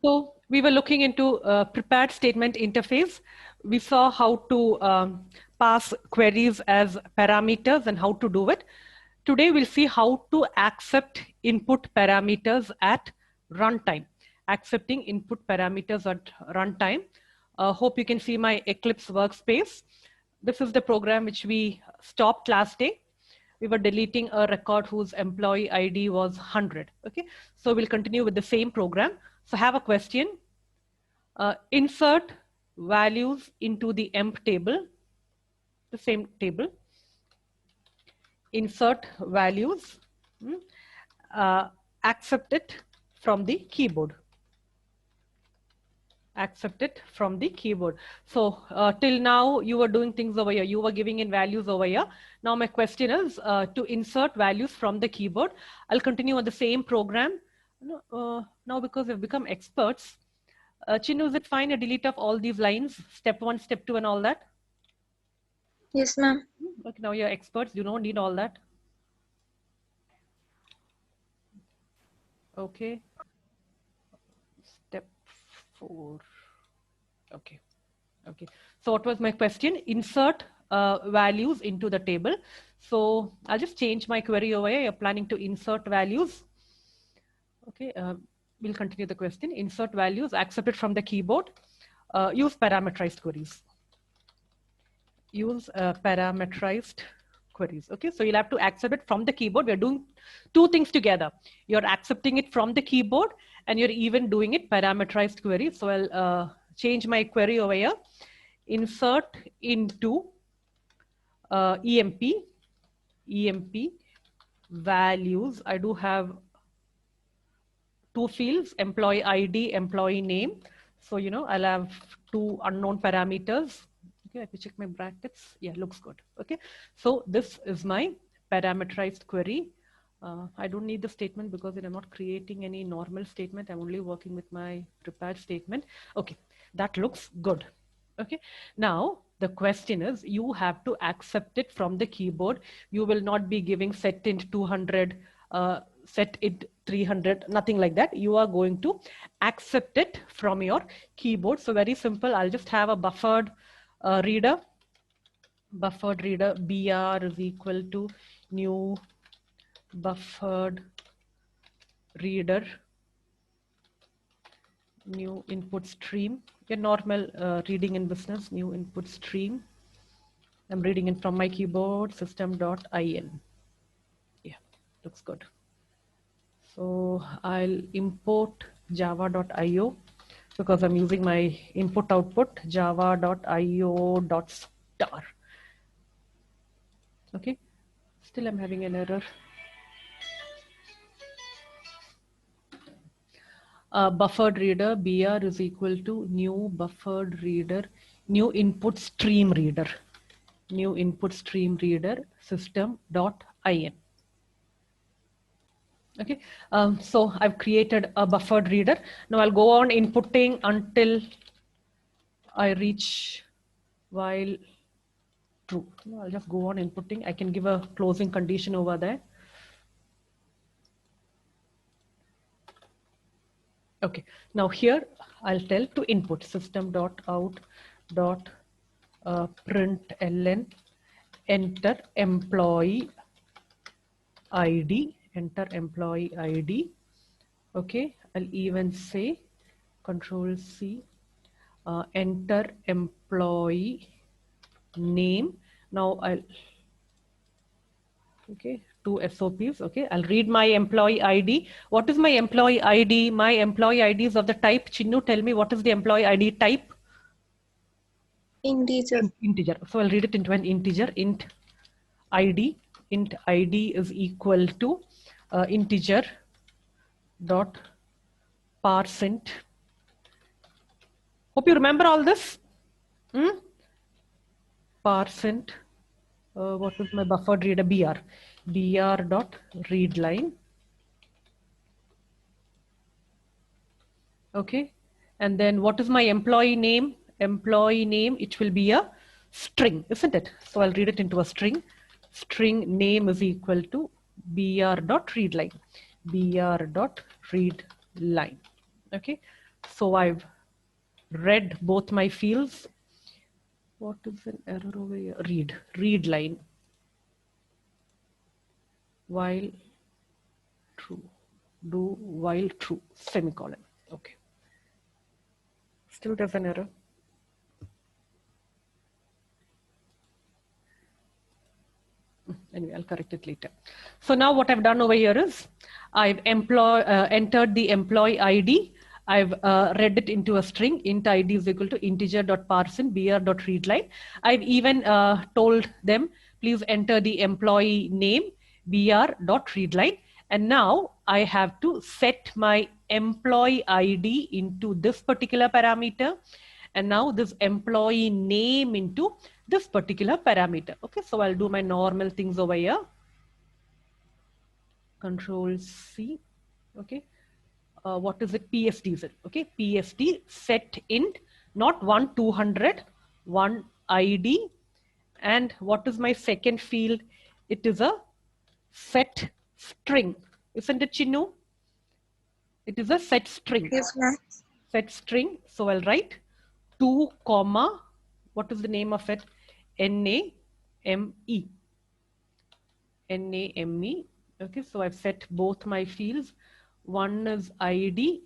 So we were looking into prepared statement interface. We saw how to pass queries as parameters and how to do it. Today we'll see how to accept input parameters at runtime. Accepting input parameters at runtime. Hope you can see my Eclipse workspace. This is the program which we stopped last day. We were deleting a record whose employee ID was 100. Okay, so we'll continue with the same program. So have a question. Insert values into the emp table, the same table. Insert values, accept it from the keyboard. Accept it from the keyboard. So till now you were doing things over here. You were giving in values over here. Now my question is to insert values from the keyboard. I'll continue on the same program. Now because we've become experts, Chinnu, is it fine a delete of all these lines, step 1, step 2 and all that? Yes, ma'am. Okay, now you're experts, you don't need all that. Okay. Step 4. Okay. Okay. So what was my question? Insert values into the table. So I'll just change my query over here. You're planning to insert values. Okay. We'll continue the question. Insert values, accept it from the keyboard. Use parameterized queries. Use parameterized queries. Okay, so you'll have to accept it from the keyboard. We're doing two things together. You're accepting it from the keyboard and you're even doing it parameterized query. So I'll change my query over here. Insert into EMP values. I do have two fields, employee ID, employee name. So, you know, I'll have two unknown parameters. Okay, let me check my brackets. Yeah, looks good. Okay, so this is my parameterized query. I don't need the statement because I'm not creating any normal statement. I'm only working with my prepared statement. Okay, that looks good. Okay, now the question is you have to accept it from the keyboard. You will not be giving set int 200, set it 300, nothing like that. You are going to accept it from your keyboard. So very simple. I'll just have a buffered reader. Buffered reader BR is equal to new buffered reader, new input stream. Your normal reading in business, new input stream. I'm reading it from my keyboard, system.in. Yeah, looks good. So I'll import java.io because I'm using my input output java.io.star. Okay, still I'm having an error. Buffered reader BR is equal to new buffered reader, new input stream reader, new input stream reader system.in. Okay, so I've created a buffered reader. Now I'll go on inputting until I reach while true. No, I'll just go on inputting. I can give a closing condition over there. Okay, now here I'll tell to input system.out.println enter employee ID, enter employee ID. Okay, I'll even say control C, enter employee name. Now I'll, okay, two SOPs. Okay, I'll read my employee ID. What is my employee ID? My employee ID is of the type, Chinnu, tell me what is the employee ID type? Integer. Integer. So I'll read it into an integer, int ID. Int ID is equal to integer dot parseInt. Hope you remember all this. ParseInt. What is my buffered reader? BR dot read line. Okay, and then what is my employee name? Employee name, it will be a string, isn't it? So I'll read it into a string. String name is equal to BR dot read line. BR dot read line. Okay, So I've read both my fields. What is an error over here? Read line. While true. Do while true. Semicolon. Okay. Still there's an error. Anyway, I'll correct it later. So now what I've done over here is I've entered the employee ID. I've read it into a string. Int ID is equal to integer.parseInt br.readline. I've even told them, please enter the employee name br.readline. And now I have to set my employee ID into this particular parameter. And now this employee name into this particular parameter. Okay, so I'll do my normal things over here. Control C. Okay. What is it? PSD is it? Okay. PSD set int, not 1 200, 1 ID. And what is my second field? It is a set string. Isn't it, Chinnu? It is a set string. Yes, ma'am. Set string. So I'll write 2 comma, what is the name of it? NAME. NAME. Okay, so I've set both my fields. One is ID,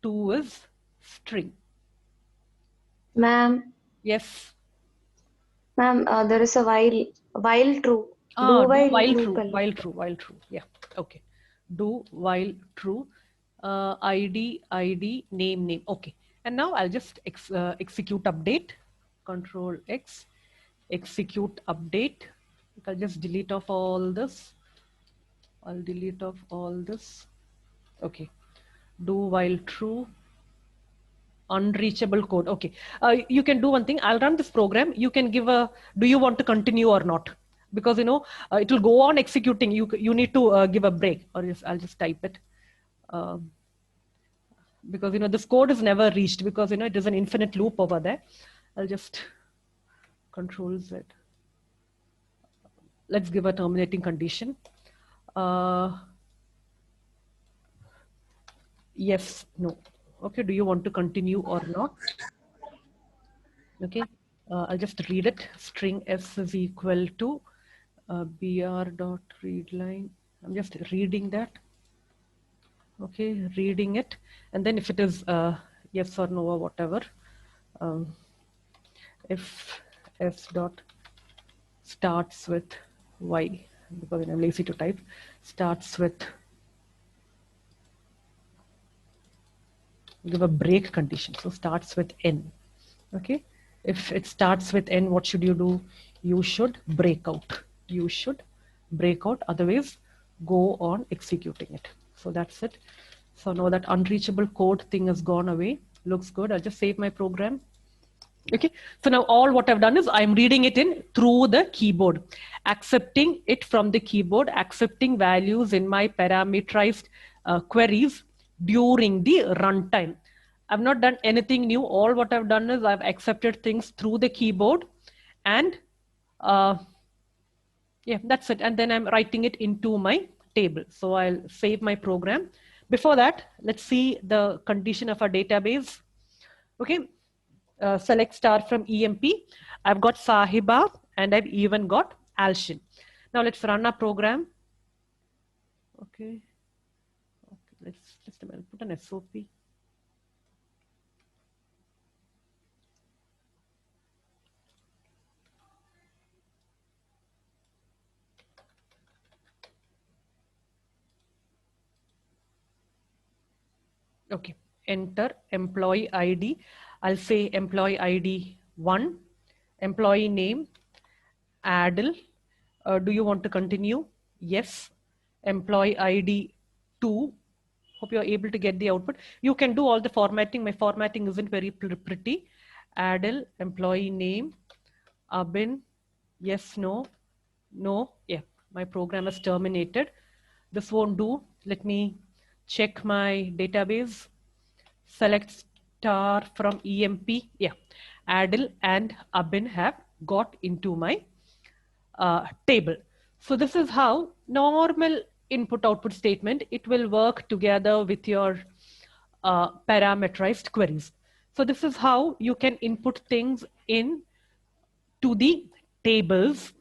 2 is string. Ma'am. Yes. Ma'am, there is a while true. Do while true. Yeah. Okay. Do while true. ID, name. Okay. And now I'll just execute update. Control X. Execute update. I'll just delete off all this. I'll delete off all this. Okay. Do while true. Unreachable code. Okay. You can do one thing. I'll run this program. You can give a, do you want to continue or not? Because, you know, it will go on executing. You need to give a break, or I'll just type it. Because, you know, this code is never reached because, you know, it is an infinite loop over there. I'll just Control Z. Let's give a terminating condition. Yes, no. Okay, do you want to continue or not? Okay, I'll just read it. String S is equal to br.readline. I'm just reading that. Okay, reading it. And then if it is yes or no or whatever, if S dot starts with Y, because I'm lazy to type, starts with, give a break condition. So starts with N. Okay. If it starts with N, what should you do? You should break out. You should break out. Otherwise, go on executing it. So that's it. So now that unreachable code thing has gone away. Looks good. I'll just save my program. Okay. So now all what I've done is I'm reading it in through the keyboard, accepting it from the keyboard, accepting values in my parameterized queries during the runtime. I've not done anything new. All what I've done is I've accepted things through the keyboard, and yeah, that's it. And then I'm writing it into my table. So I'll save my program. Before that, let's see the condition of our database. Okay, select star from EMP. I've got Sahiba and I've even got Alshin. Now let's run our program. Okay, let's just a minute, put an SOP. Okay, enter employee ID. I'll say employee ID 1, employee name, Adil. Do you want to continue? Yes. Employee ID 2. Hope you're able to get the output. You can do all the formatting. My formatting isn't very pretty. Adil, employee name, Abin, yes, no, no. Yeah, my program is terminated. This won't do. Let me check my database. Select star from EMP. Yeah, Adil and Abin have got into my table. So this is how normal input output statement, it will work together with your parameterized queries. So this is how you can input things in to the tables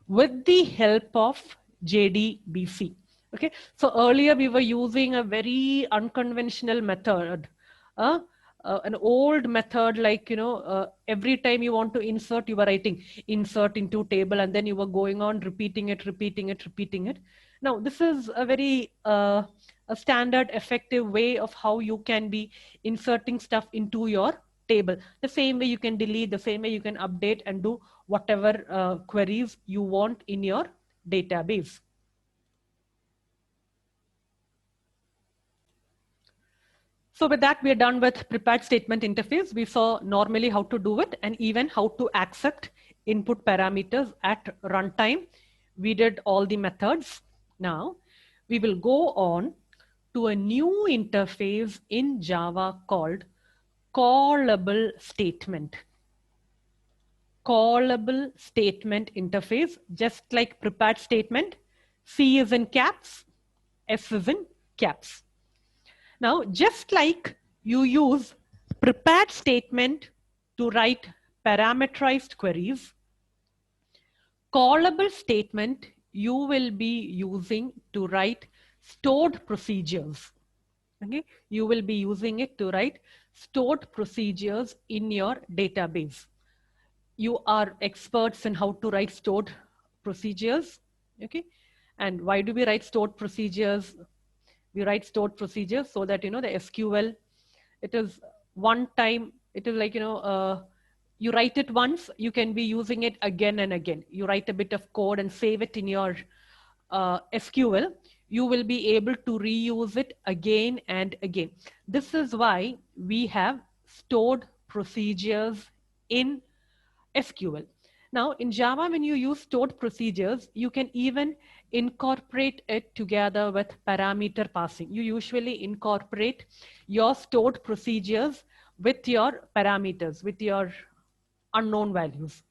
with the help of JDBC. Okay, so earlier we were using a very unconventional method, an old method, like, every time you want to insert, you were writing insert into table, and then you were going on repeating it. Now this is a very a standard effective way of how you can be inserting stuff into your table. The same way you can delete, the same way you can update and do whatever queries you want in your database. So with that, we are done with prepared statement interface. We saw normally how to do it and even how to accept input parameters at runtime. We did all the methods. Now we will go on to a new interface in Java called callable statement. Callable statement interface, just like prepared statement. C is in caps, S is in caps. Now, just like you use prepared statement to write parameterized queries, callable statement you will be using to write stored procedures. Okay, you will be using it to write stored procedures in your database. You are experts in how to write stored procedures. Okay, and why do we write stored procedures? We write stored procedures so that, the SQL, it is one time, it is like, you write it once, you can be using it again and again. You write a bit of code and save it in your SQL, you will be able to reuse it again and again. This is why we have stored procedures in SQL. Now in Java, when you use stored procedures, you can even incorporate it together with parameter passing. You usually incorporate your stored procedures with your parameters, with your unknown values.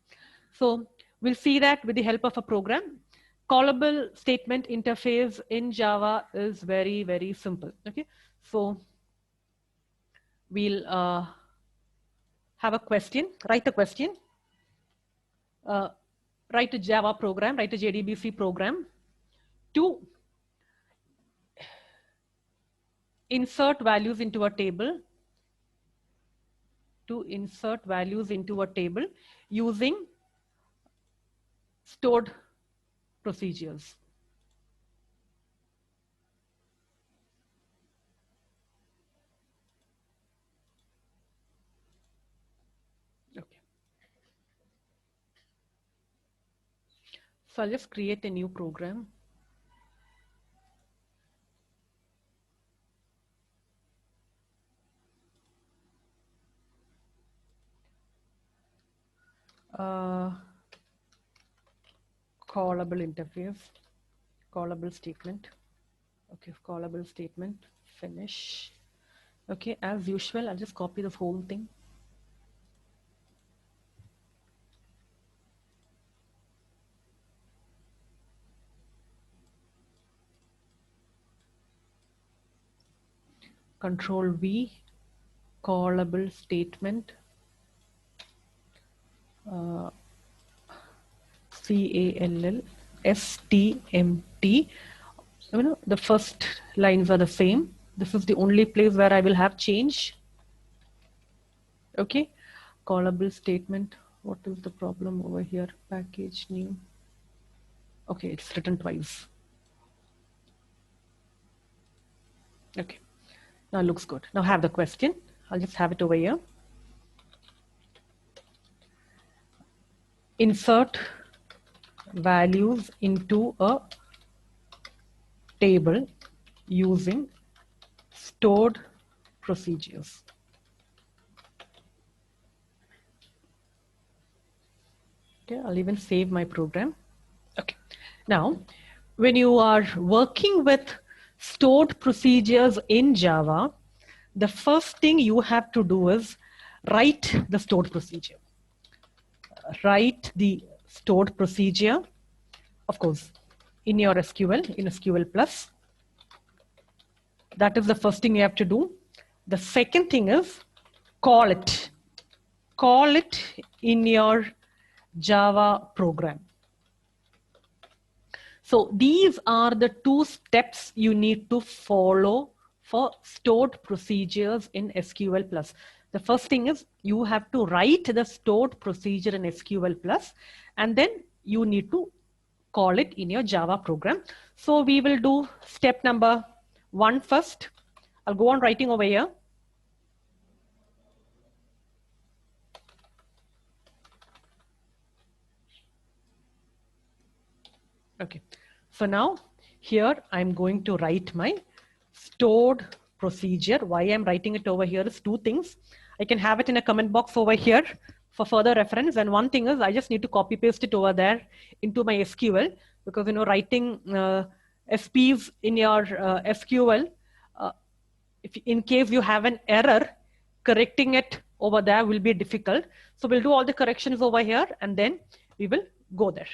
So we'll see that with the help of a program. Callable statement interface in Java is very, very simple. Okay, so we'll have a question, write a question. Write a Java program, write a JDBC program to insert values into a table, using stored procedures. Okay. So I'll just create a new program. Callable interface, callable statement. Okay, callable statement, finish. Okay, as usual, I'll just copy the whole thing. Control V, callable statement, CALLSTMT. The first lines are the same. This is the only place where I will have change. Okay, callable statement. What is the problem over here? Package new. Okay, it's written twice. Okay, now it looks good. Now have the question. I'll just have it over here. Insert values into a table using stored procedures. Okay, I'll even save my program. Okay, now when you are working with stored procedures in Java, the first thing you have to do is write the stored procedure. Write the stored procedure, of course, in your SQL, in SQL Plus. That is the first thing you have to do. The second thing is call it. Call it in your Java program. So these are the two steps you need to follow for stored procedures in SQL Plus. The first thing is you have to write the stored procedure in SQL Plus, and then you need to call it in your Java program. So we will do step number 1 first. I'll go on writing over here. Okay, so now here I'm going to write my stored procedure. Why I'm writing it over here is two things. I can have it in a comment box over here for further reference. And one thing is I just need to copy paste it over there into my SQL, because writing SPs in your SQL, if in case you have an error, correcting it over there will be difficult. So we'll do all the corrections over here and then we will go there.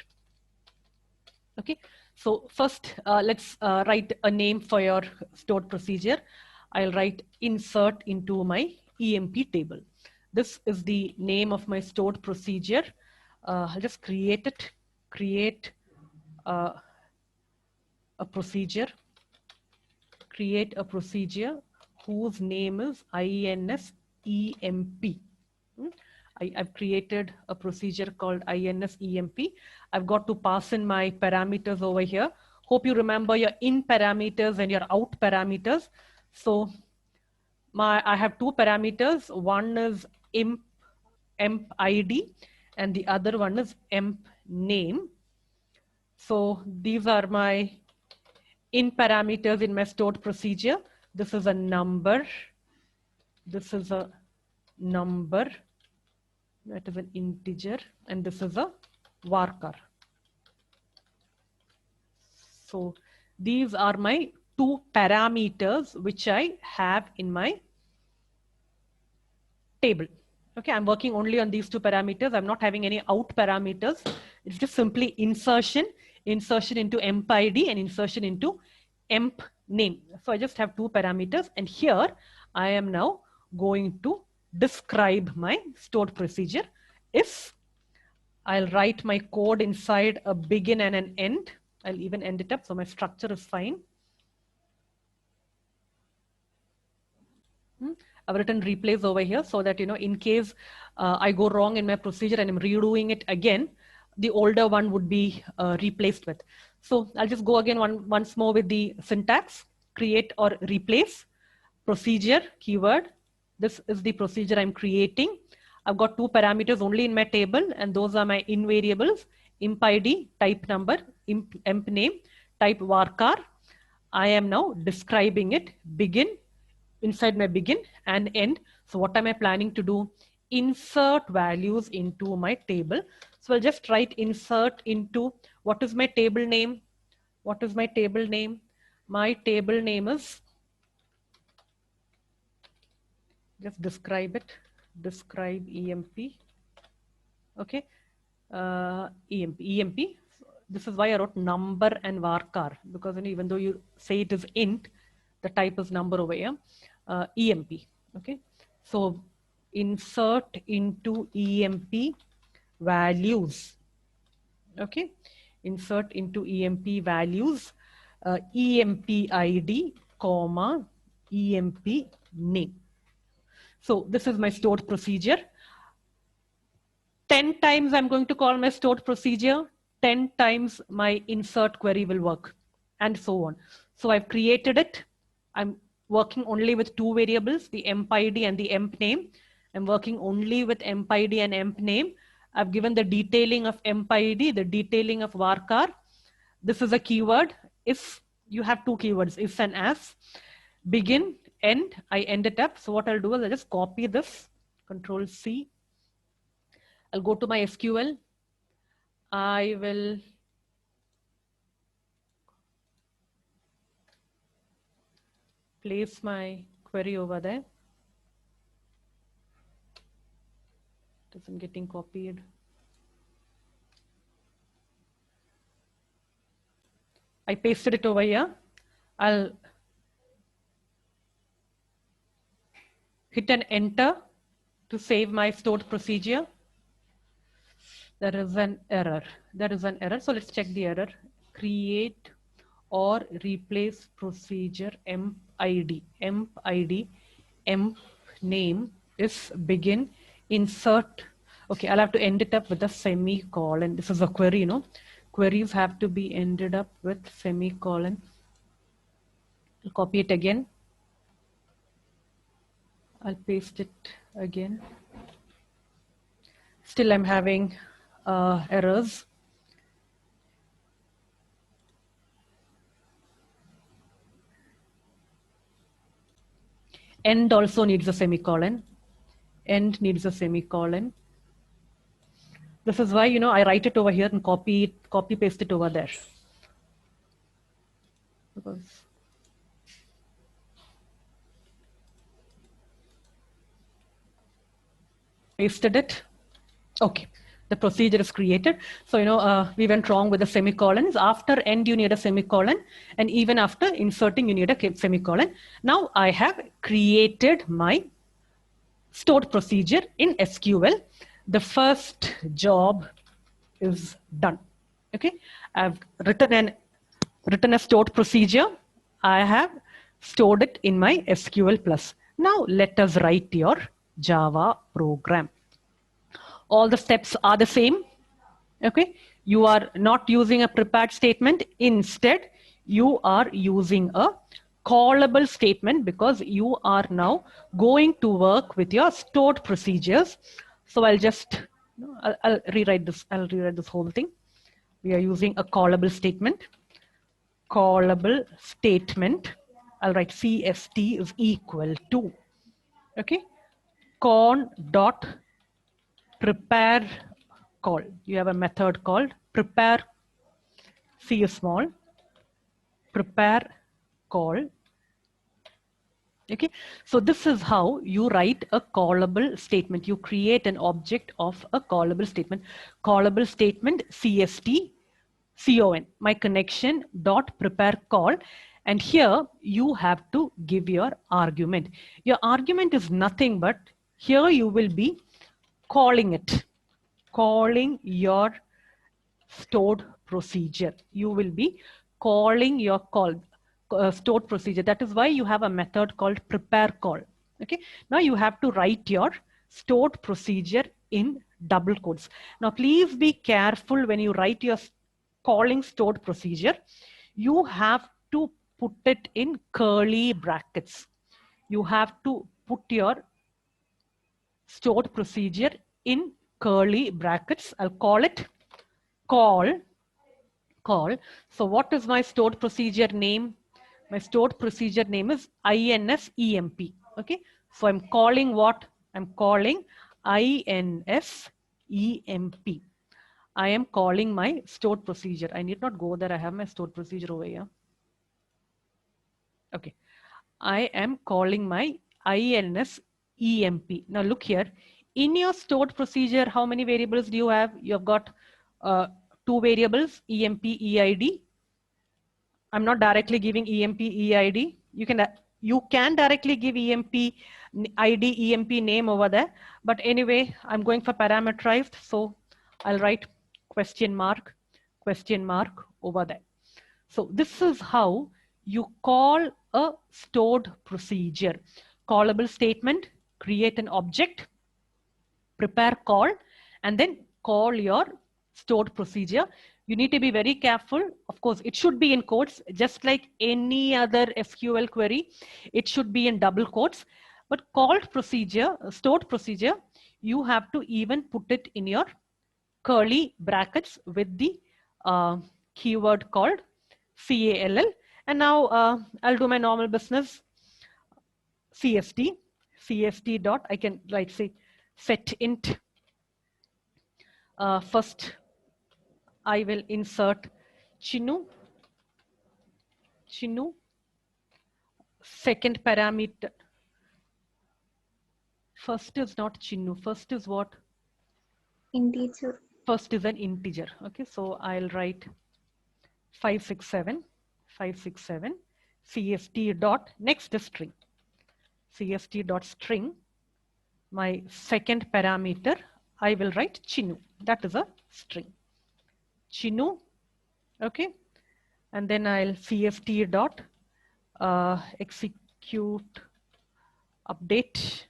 Okay, so first let's write a name for your stored procedure. I'll write insert into my EMP table. This is the name of my stored procedure. I'll just create it, create a procedure, create a procedure whose name is INSEMP. I've created a procedure called INSEMP. I've got to pass in my parameters over here. Hope you remember your in parameters and your out parameters. So I have two parameters. One is emp ID and the other one is emp name. So these are my in parameters in my stored procedure. This is a number. This is a number. That is an integer, and this is a varchar. So these are my two parameters which I have in my table. Okay, I'm working only on these two parameters. I'm not having any out parameters. It's just simply insertion into emp ID and insertion into emp name. So I just have two parameters, and here I am now going to describe my stored procedure. If I'll write my code inside a begin and an end. I'll even end it up so my structure is fine. I've written replace over here so that, in case I go wrong in my procedure and I'm redoing it again, the older one would be replaced with. So I'll just go again once more with the syntax, create or replace, procedure, keyword. This is the procedure I'm creating. I've got two parameters only in my table, and those are my in variables, imp ID, type number, emp name, type varchar. I am now describing it, begin, inside my begin and end. So what am I planning to do? Insert values into my table. So I'll just write insert into, what is my table name? What is my table name? My table name is, just describe it, describe EMP. Okay, EMP. This is why I wrote number and varchar, because even though you say it is int, the type is number over here. EMP. Okay, so insert into EMP values. Okay, insert into EMP values, EMP ID, comma, EMP name. So this is my stored procedure. 10 times I'm going to call my stored procedure, 10 times my insert query will work, and so on. So I've created it. I'm working only with two variables, the emp ID and the emp name. I'm working only with emp ID and emp name. I've given the detailing of emp ID, the detailing of varchar. This is a keyword. If you have two keywords, if and as, begin, end, I end it up. So what I'll do is I'll just copy this, Control C. I'll go to my SQL. I will place my query over there. It isn't getting copied. I pasted it over here. I'll hit an enter to save my stored procedure. There is an error. There is an error. So let's check the error. Create or replace procedure emp ID. Emp ID, emp name is begin, insert. Okay, I'll have to end it up with a semicolon. This is a query, you know. Queries have to be ended up with semicolon. I'll copy it again. I'll paste it again. Still I'm having errors. End also needs a semicolon. End needs a semicolon. This is why, you know, I write it over here and copy paste it over there. Because pasted it. Okay, the procedure is created. So, you know, we went wrong with the semicolons. After end, you need a semicolon. And even after inserting, you need a semicolon. Now I have created my stored procedure in SQL. The first job is done. Okay, I've written a stored procedure. I have stored it in my SQL plus. Now let us write your Java program. All the steps are the same. Okay, you are not using a prepared statement. Instead, you are using a callable statement because you are now going to work with your stored procedures. So I'll just, I'll rewrite this. I'll rewrite this whole thing. We are using a callable statement. Callable statement. I'll write CST is equal to, okay, con dot prepare call. You have a method called prepare, C is small, prepare call. Okay, so this is how you write a callable statement. You create an object of a callable statement. Callable statement CST con, my connection dot prepare call. And here you have to give your argument. Your argument is nothing but here you will be calling it, calling your stored procedure. You will be calling your stored procedure. That is why you have a method called prepare call. Okay. Now you have to write your stored procedure in double quotes. Now please be careful when you write your calling stored procedure. You have to put it in curly brackets. You have to put your stored procedure in curly brackets. I'll call it call. So what is my stored procedure name? My stored procedure name is INSEMP. Okay. So I'm calling what? I'm calling INSEMP. I am calling my stored procedure. I need not go there. I have my stored procedure over here. Okay. I am calling my INSEMP. Now look here. In your stored procedure, how many variables do you have? You have got two variables, EMP, EID. I'm not directly giving EMP, EID. You can directly give EMP, ID, EMP name over there. But anyway, I'm going for parameterized. So I'll write question mark over there. So this is how you call a stored procedure. Callable statement, create an object, prepare call, and then call your stored procedure. You need to be very careful. Of course, it should be in quotes, just like any other SQL query. It should be in double quotes. But called procedure, stored procedure, you have to even put it in your curly brackets with the keyword called CALL. And now I'll do my normal business. CST dot, I can write, say, set int. First, I will insert Chinu. Second parameter. First is not Chinu. First is what? Integer. First is an integer. Okay, so I'll write 567 CST dot next string. cst.string, my second parameter, I will write Chinu. That is a string. Chinu, okay. And then I'll cst dot execute update.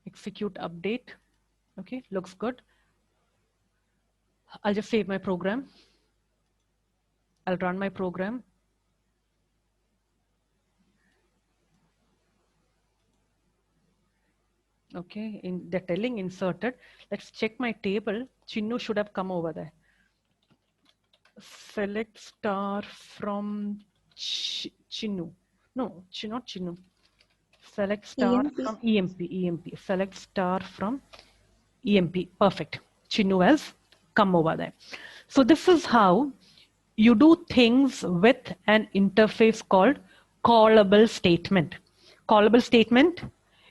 Execute update. Okay, looks good. I'll just save my program. I'll run my program. Okay, they're telling inserted. Let's check my table. Chinu should have come over there. Select star from Chinu. No, not Chinu. Select star EMP. from EMP. Select star from EMP. Perfect. Chinu has come over there. So this is how you do things with an interface called callable statement. Callable statement,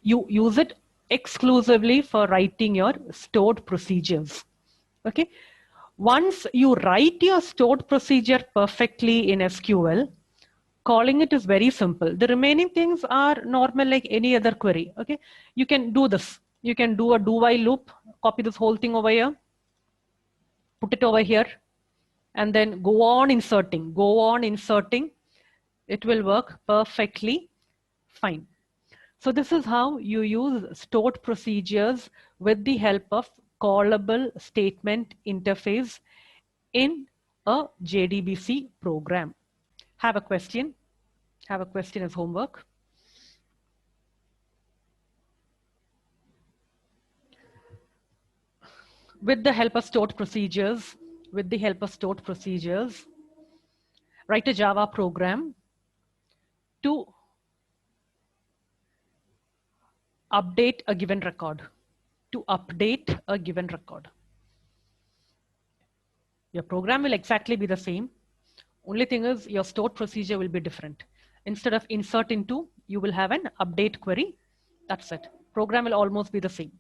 you use it exclusively for writing your stored procedures. Okay. Once you write your stored procedure perfectly in SQL, calling it is very simple. The remaining things are normal like any other query. Okay. You can do this. You can do a do while loop, copy this whole thing over here, put it over here, and then go on inserting. It will work perfectly fine. So this is how you use stored procedures with the help of callable statement interface in a JDBC program. Have a question? Have a question as homework. With the help of stored procedures, write a Java program to update a given record. Your program will exactly be the same. Only thing is your stored procedure will be different. Instead of insert into, you will have an update query. That's it. Program will almost be the same.